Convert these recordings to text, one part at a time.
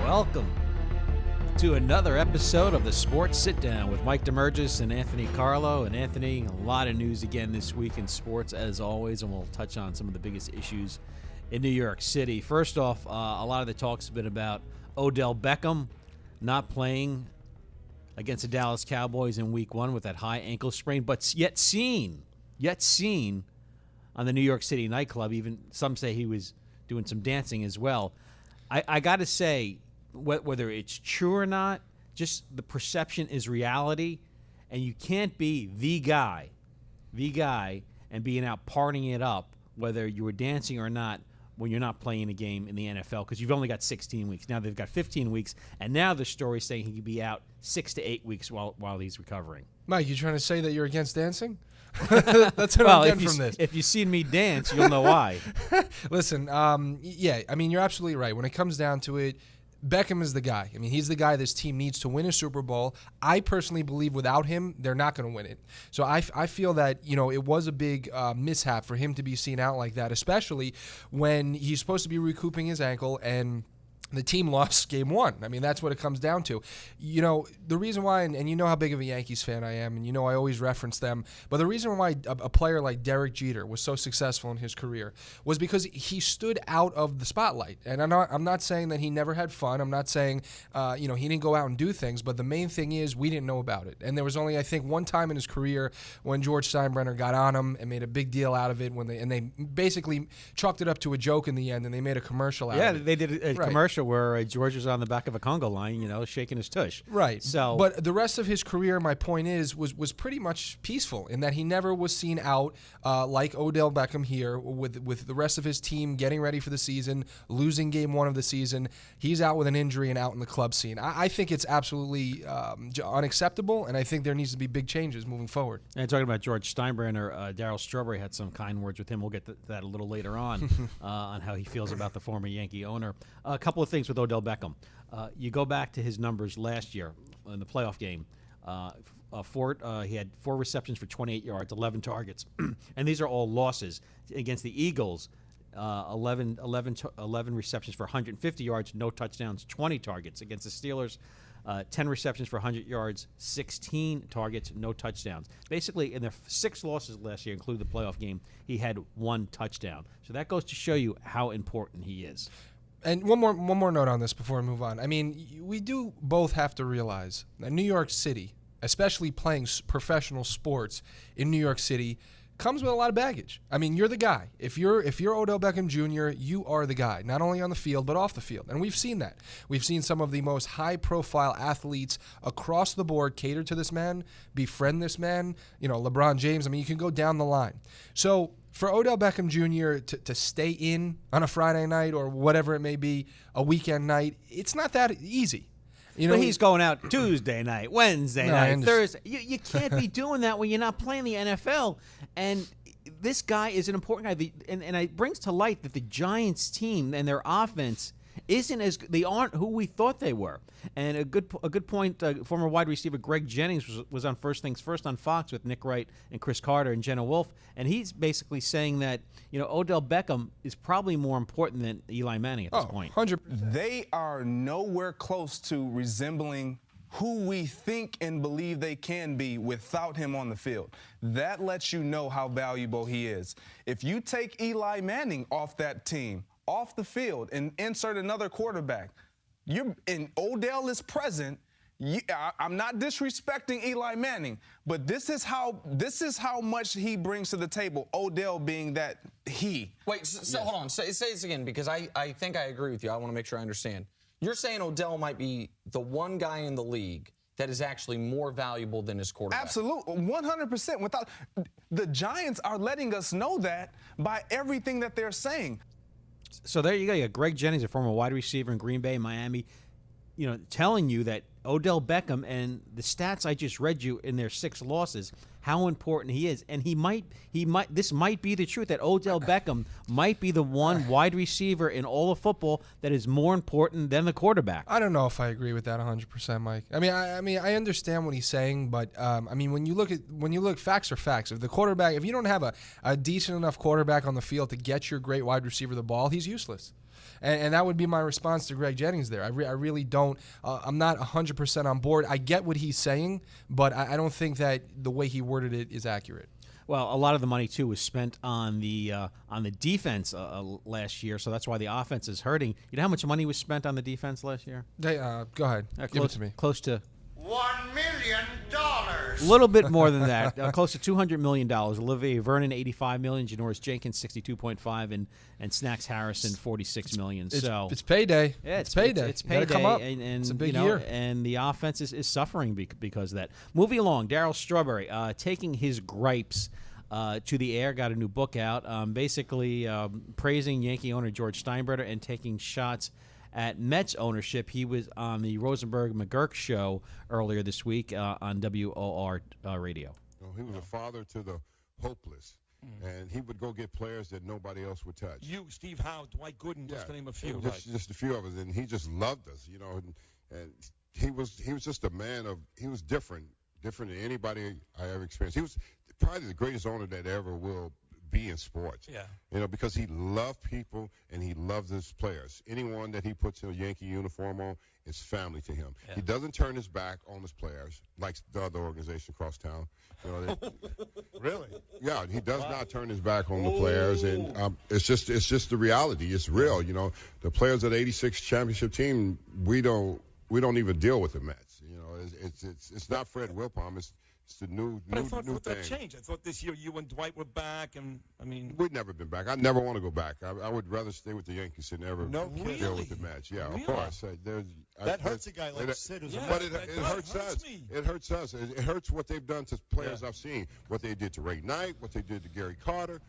Welcome to another episode of the Sports Sit-Down with Mike Damergis and Anthony Carlo. And Anthony, a lot of news again this week in sports, as always, and we'll touch on some of the biggest issues in New York City. First off, a lot of the talk's been about Odell Beckham not playing against the Dallas Cowboys in Week 1 with that high ankle sprain, but yet seen on the New York City nightclub. Even some say he was doing some dancing as well. I got to say, whether it's true or not, just the perception is reality, and you can't be the guy, and being out partying it up, whether you were dancing or not, when you're not playing a game in the NFL, because you've only got 16 weeks. Now they've got 15 weeks, and now the story's saying he could be out 6 to 8 weeks while he's recovering. Mike, you trying to say that you're against dancing? That's what I'm getting from this. If you've seen me dance, you'll know why. Listen, yeah, I mean, you're absolutely right. When it comes down to it, Beckham is the guy. I mean, he's the guy this team needs to win a Super Bowl. I personally believe without him, they're not going to win it. So I feel that, it was a big mishap for him to be seen out like that, especially when he's supposed to be recouping his ankle and the team lost game 1. I mean, that's what it comes down to. The reason why, and you know how big of a Yankees fan I am, and I always reference them, but the reason why a player like Derek Jeter was so successful in his career was because he stood out of the spotlight. And I'm not saying that he never had fun. I'm not saying, he didn't go out and do things, but the main thing is we didn't know about it. And there was only, I think, one time in his career when George Steinbrenner got on him and made a big deal out of it they basically chalked it up to a joke in the end, and they made a commercial out of it. Yeah, they did a commercial where George was on the back of a conga line, shaking his tush. Right. So, but the rest of his career, my point is, was pretty much peaceful in that he never was seen out like Odell Beckham here with the rest of his team getting ready for the season, losing game 1 of the season. He's out with an injury and out in the club scene. I think it's absolutely unacceptable, and I think there needs to be big changes moving forward. And talking about George Steinbrenner, Darryl Strawberry had some kind words with him. We'll get to that a little later on how he feels about the former Yankee owner. A couple of things with Odell Beckham. You go back to his numbers last year in the playoff game. He had 4 receptions for 28 yards, 11 targets. And these are all losses. Against the Eagles, 11 receptions for 150 yards, no touchdowns, 20 targets. Against the Steelers, 10 receptions for 100 yards, 16 targets, no touchdowns. Basically, in the 6 losses last year, including the playoff game, he had 1 touchdown. So that goes to show you how important he is. And one more note on this before we move on. I mean, we do both have to realize that New York City, especially playing professional sports in New York City, comes with a lot of baggage. I mean, you're the guy. If you're Odell Beckham Jr., you are the guy, not only on the field but off the field. And we've seen that. We've seen some of the most high-profile athletes across the board cater to this man, befriend this man. LeBron James. I mean, you can go down the line. So for Odell Beckham Jr. to stay in on a Friday night or whatever it may be, a weekend night, it's not that easy. But he's going out Tuesday night, Wednesday night, Thursday. You can't be doing that when you're not playing the NFL. And this guy is an important guy. And it brings to light that the Giants team and their offense they aren't who we thought they were. And a good point, former wide receiver Greg Jennings was on First Things First on Fox with Nick Wright and Chris Carter and Jenna Wolfe, and he's basically saying that Odell Beckham is probably more important than Eli Manning at this point. 100%. They are nowhere close to resembling who we think and believe they can be without him on the field. That lets you know how valuable he is. If you take Eli Manning off that team, off the field, and insert another quarterback, and Odell is present. I'm not disrespecting Eli Manning, but this is how much he brings to the table. Odell being that he. Wait, so hold on. Say this again, because I think I agree with you. I want to make sure I understand. You're saying Odell might be the one guy in the league that is actually more valuable than his quarterback. Absolutely, 100%. The Giants are letting us know that by everything that they're saying. So there you go. You got Greg Jennings, a former wide receiver in Green Bay, Miami, telling you that Odell Beckham and the stats I just read you in their 6 losses how important he is. And this might be the truth, that Odell Beckham might be the one wide receiver in all of football that is more important than the quarterback. I don't know if I agree with that 100%, Mike. I understand what he's saying, but when you look, facts are facts. If you don't have a decent enough quarterback on the field to get your great wide receiver the ball, he's useless. And that would be my response to Greg Jennings there. I really don't. I'm not 100% on board. I get what he's saying, but I don't think that the way he worded it is accurate. Well, a lot of the money too was spent on the defense last year, so that's why the offense is hurting. You know how much money was spent on the defense last year? Go ahead. Give it to me. Close to $1 million. a little bit more than that. Close to $200 million. Olivier Vernon, $85 million. Janoris Jenkins, $62.5, and Snacks Harrison, $46 million. It's payday. Yeah, it's payday. It's payday. Gotta come up. And it's a big year. And the offense is suffering because of that. Moving along, Darryl Strawberry taking his gripes to the air, got a new book out, basically praising Yankee owner George Steinbrenner and taking shots at Mets ownership. He was on the Rosenberg-McGurk show earlier this week on WOR radio. He was a father to the hopeless, and he would go get players that nobody else would touch. You, Steve Howe, Dwight Gooden, just to name a few. Just a few of us, and he just loved us, and he was just a man he was different than anybody I ever experienced. He was probably the greatest owner that ever will be in sports. Yeah. Because he loved people and he loved his players. Anyone that he puts a Yankee uniform on is family to him. Yeah. He doesn't turn his back on his players like the other organization across town. Really? Yeah, he does not turn his back on the players, and it's just the reality. It's real. The players of the '86 championship team, we don't even deal with the Mets. It's not Fred Wilpon. It's the new But I thought new that thing. changed. I thought this year you and Dwight were back, and We've never been back. I never want to go back. I would rather stay with the Yankees than ever No deal kidding. with the Mets. Yeah, Really? of course. That hurts a guy like Sid, who's a But Mets it fan. hurts hurts us. me. It hurts us. It hurts what they've done to players Yeah. I've seen. What they did to Ray Knight, what they did to Gary Carter.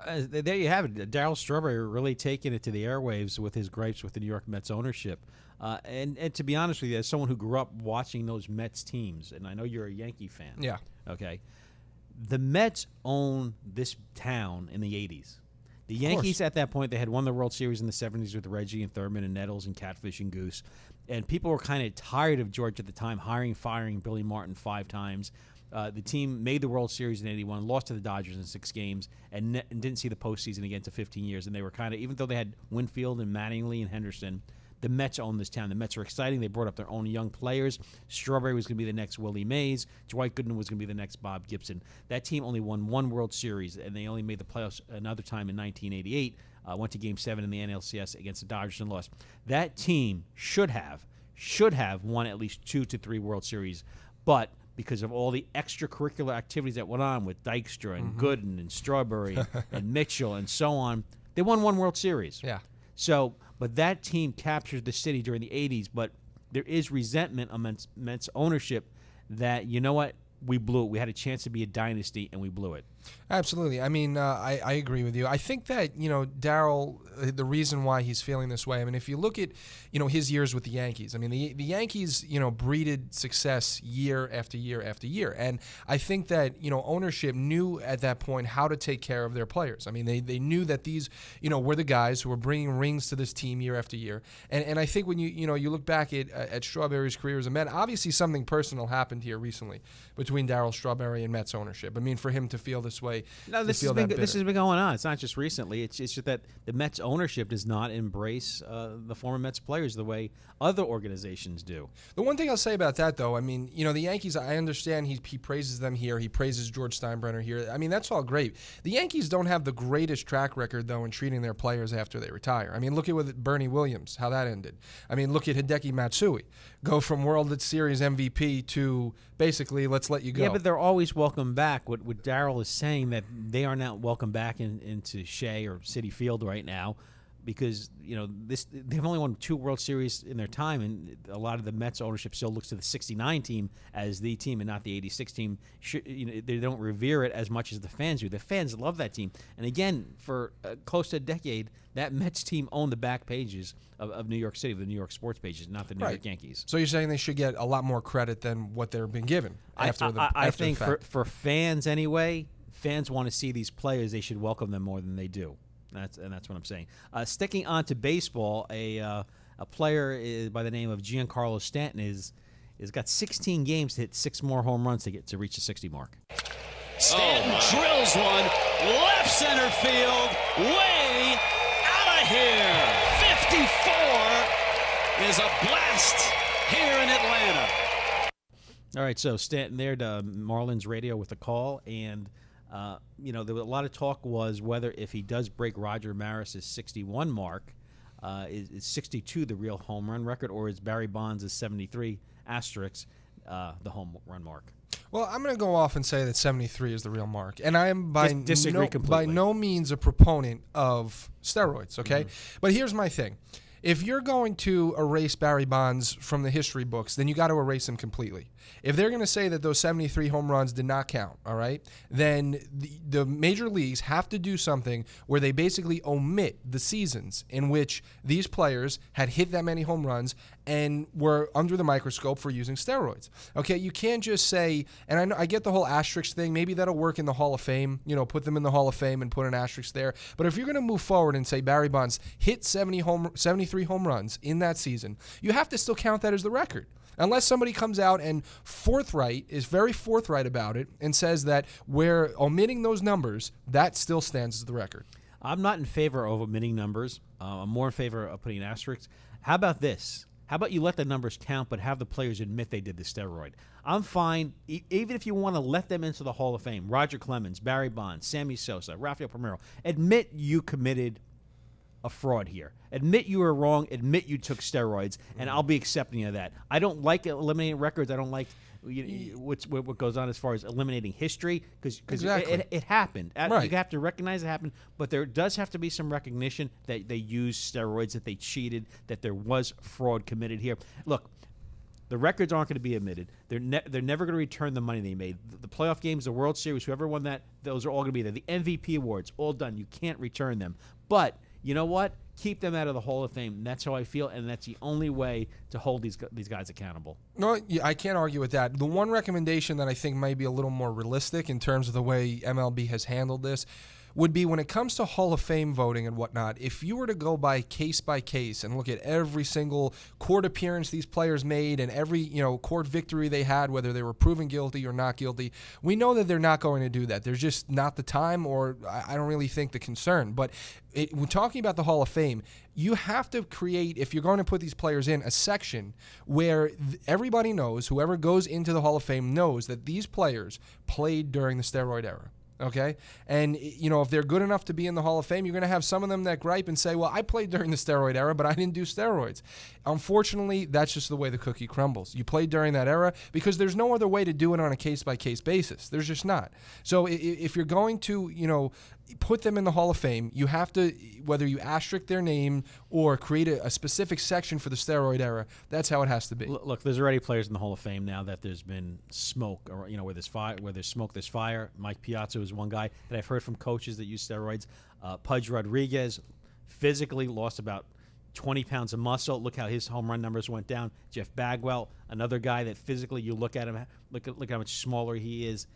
There you have it. Darryl Strawberry really taking it to the airwaves with his gripes with the New York Mets ownership. And to be honest with you, as someone who grew up watching those Mets teams, and I know you're a Yankee fan. Yeah. Okay. The Mets own this town in the 80s. The Yankees at that point, they had won the World Series in the 70s with Reggie and Thurman and Nettles and Catfish and Goose. And people were kind of tired of George at the time, firing Billy Martin 5 times. The team made the World Series in 81, lost to the Dodgers in 6 games, and didn't see the postseason again to 15 years. And they were kind of, even though they had Winfield and Mattingly and Henderson, the Mets own this town. The Mets are exciting. They brought up their own young players. Strawberry was going to be the next Willie Mays. Dwight Gooden was going to be the next Bob Gibson. That team only won 1 World Series, and they only made the playoffs another time in 1988. Went to Game 7 in the NLCS against the Dodgers and lost. That team should have won at least 2 to 3 World Series, but because of all the extracurricular activities that went on with Dykstra and Gooden and Strawberry and Mitchell and so on, they won 1 World Series. Yeah. So, but that team captured the city during the 80s, but there is resentment amongst Mets ownership that, you know what, we blew it. We had a chance to be a dynasty, and we blew it. Absolutely. I agree with you. I think that, Darryl, the reason why he's feeling this way, if you look at, his years with the Yankees, the Yankees, breeded success year after year after year. And I think that, ownership knew at that point how to take care of their players. They knew that these, were the guys who were bringing rings to this team year after year. And I think when you look back at Strawberry's career as a Met, obviously something personal happened here recently between Darryl Strawberry and Mets ownership. For him to feel this way. No, this has been going on. It's not just recently. It's just that the Mets ownership does not embrace the former Mets players the way other organizations do. The one thing I'll say about that, though, the Yankees, I understand he praises them here. He praises George Steinbrenner here. That's all great. The Yankees don't have the greatest track record, though, in treating their players after they retire. Look at with Bernie Williams, how that ended. Look at Hideki Matsui. Go from World Series MVP to basically, let's let you go. Yeah, but they're always welcome back. What Darryl is saying, that they are not welcome back into Shea or Citi Field right now. because they've only won 2 World Series in their time, and a lot of the Mets ownership still looks to the '69 team as the team and not the '86 team. They don't revere it as much as the fans do. The fans love that team, and again, for close to a decade, that Mets team owned the back pages of New York City, the New York sports pages, not the New York Yankees. So you're saying they should get a lot more credit than what they're being given after I after think the fact. for fans anyway, fans want to see these players. They should welcome them more than they do. That's what I'm saying. Sticking on to baseball, a player by the name of Giancarlo Stanton is got 16 games to hit 6 more home runs to reach the 60 mark. Stanton drills one left center field, way out of here. 54 is a blast here in Atlanta. All right, so Stanton there to Marlins radio with a call, and there was a lot of talk was whether if he does break Roger Maris's 61 mark, is 62 the real home run record, or is Barry Bonds' 73 asterisk the home run mark? Well, I'm going to go off and say that 73 is the real mark. And I am by no means a proponent of steroids, okay? Mm-hmm. But here's my thing. If you're going to erase Barry Bonds from the history books, then you got to erase him completely. If they're going to say that those 73 home runs did not count, all right, then the major leagues have to do something where they basically omit the seasons in which these players had hit that many home runs and were under the microscope for using steroids. Okay, you can't just say, and I get the whole asterisk thing. Maybe that'll work in the Hall of Fame, put them in the Hall of Fame and put an asterisk there. But if you're going to move forward and say Barry Bonds hit 73 home runs in that season, you have to still count that as the record. Unless somebody comes out and is very forthright about it and says that we're omitting those numbers, that still stands as the record. I'm not in favor of omitting numbers. I'm more in favor of putting asterisks. How about this? How about you let the numbers count, but have the players admit they did the steroid? I'm fine, even if you want to let them into the Hall of Fame. Roger Clemens, Barry Bonds, Sammy Sosa, Rafael Palmeiro. Admit you committed a fraud here. Admit you were wrong. Admit you took steroids, and I'll be accepting of that. I don't like eliminating records. I don't like what goes on as far as eliminating history because it happened. Right. You have to recognize it happened, but there does have to be some recognition that they used steroids, that they cheated, that there was fraud committed here. Look, the records aren't going to be admitted. They're never going to return the money they made. The playoff games, the World Series, whoever won that, those are all going to be there. The MVP awards, all done. You can't return them. But you know what? Keep them out of the Hall of Fame. That's how I feel, and that's the only way to hold these guys accountable. No, I can't argue with that. The one recommendation that I think might be a little more realistic in terms of the way MLB has handled this would be when it comes to Hall of Fame voting and whatnot, if you were to go by case and look at every single court appearance these players made and every court victory they had, whether they were proven guilty or not guilty, we know that they're not going to do that. There's just not the time, or I don't really think the concern. But when talking about the Hall of Fame, you have to create, if you're going to put these players in, a section where everybody knows, whoever goes into the Hall of Fame knows that these players played during the steroid era. Okay? And, if they're good enough to be in the Hall of Fame, you're going to have some of them that gripe and say, well, I played during the steroid era, but I didn't do steroids. Unfortunately, that's just the way the cookie crumbles. You played during that era because there's no other way to do it on a case-by-case basis. There's just not. So if you're going to, put them in the Hall of Fame, you have to, whether you asterisk their name or create a specific section for the steroid era, that's how it has to be. Look, there's already players in the Hall of Fame now that there's been smoke, or where there's fire, where there's smoke, there's fire. Mike Piazza is one guy that I've heard from coaches that use steroids. Pudge Rodriguez physically lost about 20 pounds of muscle. Look how his home run numbers went down. Jeff Bagwell, another guy that physically you look at him, look how much smaller he is.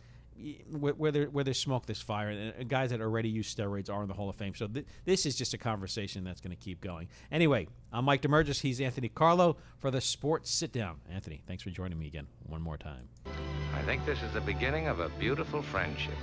Where there's smoke, there's fire. And guys that already use steroids are in the Hall of Fame. So this is just a conversation that's going to keep going. Anyway, I'm Mike Damergis. He's Anthony Carlo for the Sports Sit Down. Anthony, thanks for joining me again one more time. I think this is the beginning of a beautiful friendship.